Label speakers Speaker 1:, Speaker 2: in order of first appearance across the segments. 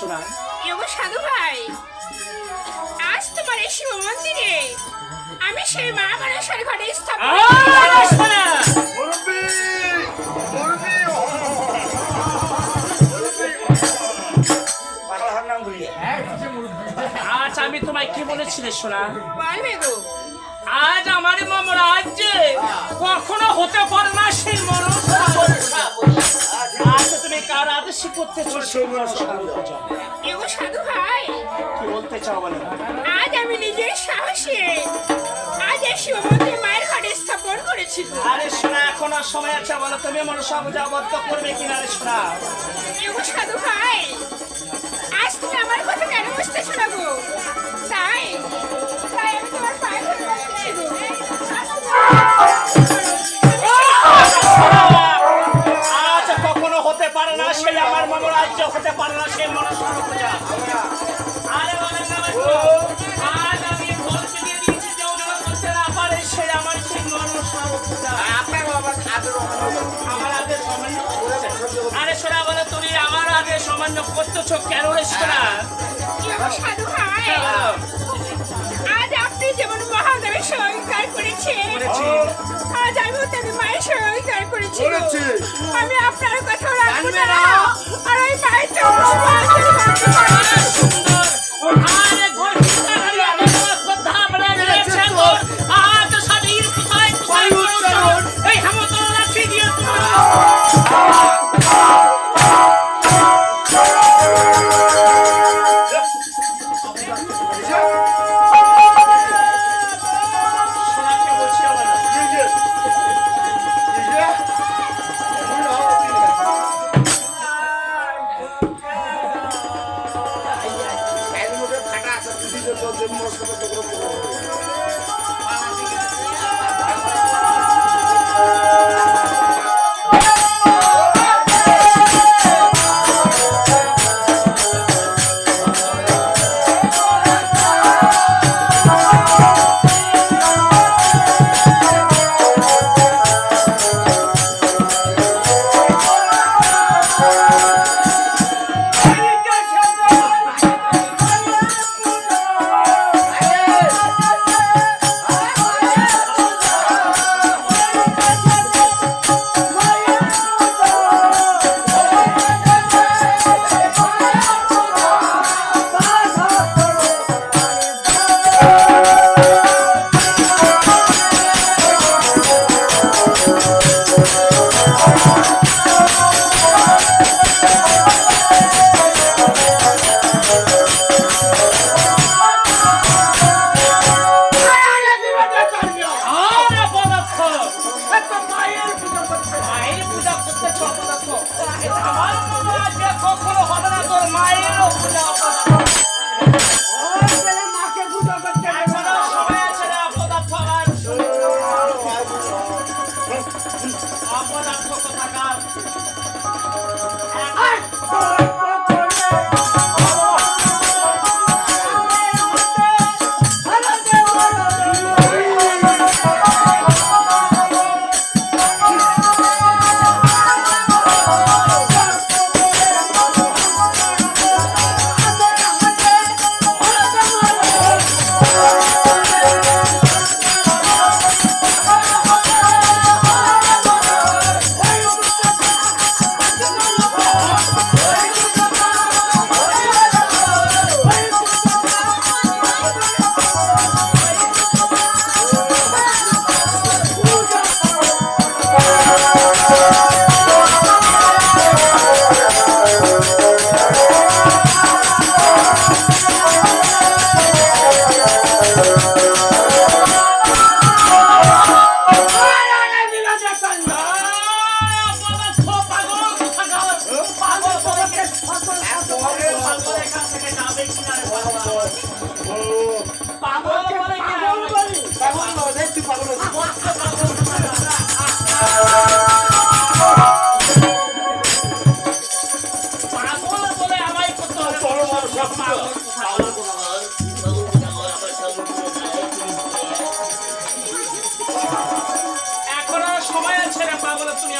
Speaker 1: শোনা।
Speaker 2: এগো সাধু ভাই, আজ তোমার এই শিব মন্দিরে আমি সেই মা মানুষের ঘরে স্থাপন
Speaker 1: শোনা আজ আমি তোমায় কি বলেছিলে শোনা?
Speaker 2: বলবে গো,
Speaker 1: আজ আমার রাজ্যে কখনো হতে পারে না সেই মনসা। আজ তুমি কার আদেশ করতেছো সেই মনসা?
Speaker 2: এগো সাধু ভাই,
Speaker 1: কি বলতে চাও বলো?
Speaker 2: আজ আমি নিজের সাহসে আজ এই শিব মন্দিরে মায়ের ঘরে স্থাপন করেছি।
Speaker 1: আরে শোনা, এখনো সময় আছে, বলো তুমি মনসা পূজা বদ্ধ করবে কিনা? রে শোনা,
Speaker 2: এগো সাধু ভাই, আজ তুমি আমার কথা কেন বুঝতেছো না গো? তাই তাই আমি তোমার পায়ে ধরে বলছি গো,
Speaker 1: আজ কখনো হতে পারে না সেই আমার রাজ্য, হতে পারে না সেই মনসা পূজা। আরে বলেন না আজ আমি বলতে দিয়ে দিয়েছি যে ওরা করতে না পারে সেই আমার সেই মনসা পূজা। আমার আদেশ অমান্য করছে। আরে শোনা, বলে তুমি আমার আদেশ অমান্য করতেছো কেন? রে শোনা,
Speaker 2: এগো সাধু ভাই, আজ আপনি যেমন মহাদেবের সঙ্গীকার করেছেন, আজ আমিও তেমনি মায়ের সঙ্গীকার করেছি। আমি আপনার কথা রাখবো না, আর ওই মায়ের
Speaker 1: আরে ঘোষিতা হরি আমার শ্রদ্ধা আমরা দিয়েছে গো। আজ স্বামীর কোথায় কোথায় করুন এই হামতল লাঠি দিয়ে শোনাকে বলছি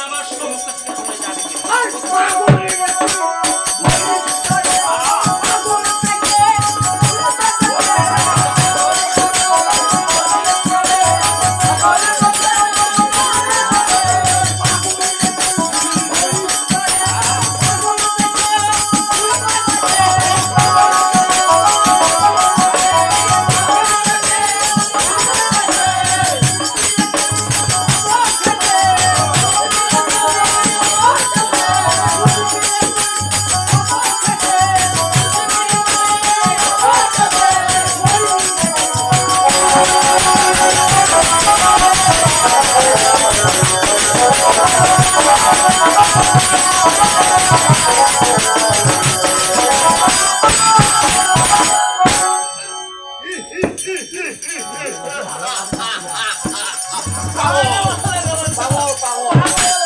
Speaker 1: আমার
Speaker 3: সম্মুখে চলে যাবে।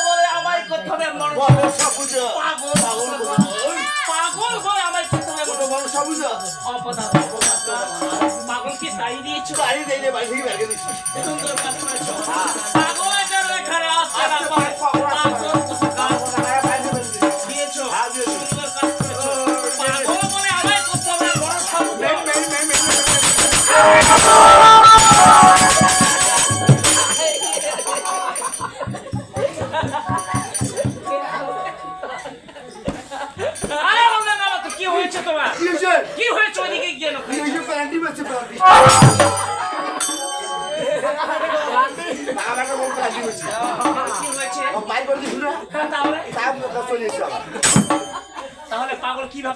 Speaker 1: বলে আমায় করতে হবে মনসা পূজা। পাগল বলে আমায় করতে হবে মনসা পূজা। পাগল কি তাই দিয়েছো? সুন্দর কাজ করেছো। পাগল এটার এখানে আসছে না। দিয়েছো। সুন্দর কাজ করেছো। পাগল বলে আমায় করতে হবে মনসা পূজা। আরে বলবেন না তো কি হয়েছে তোমার? কি হয়েছে ওইদিকে গিয়ে না? কি হয়েছে? তাহলে পাগল কিভাবে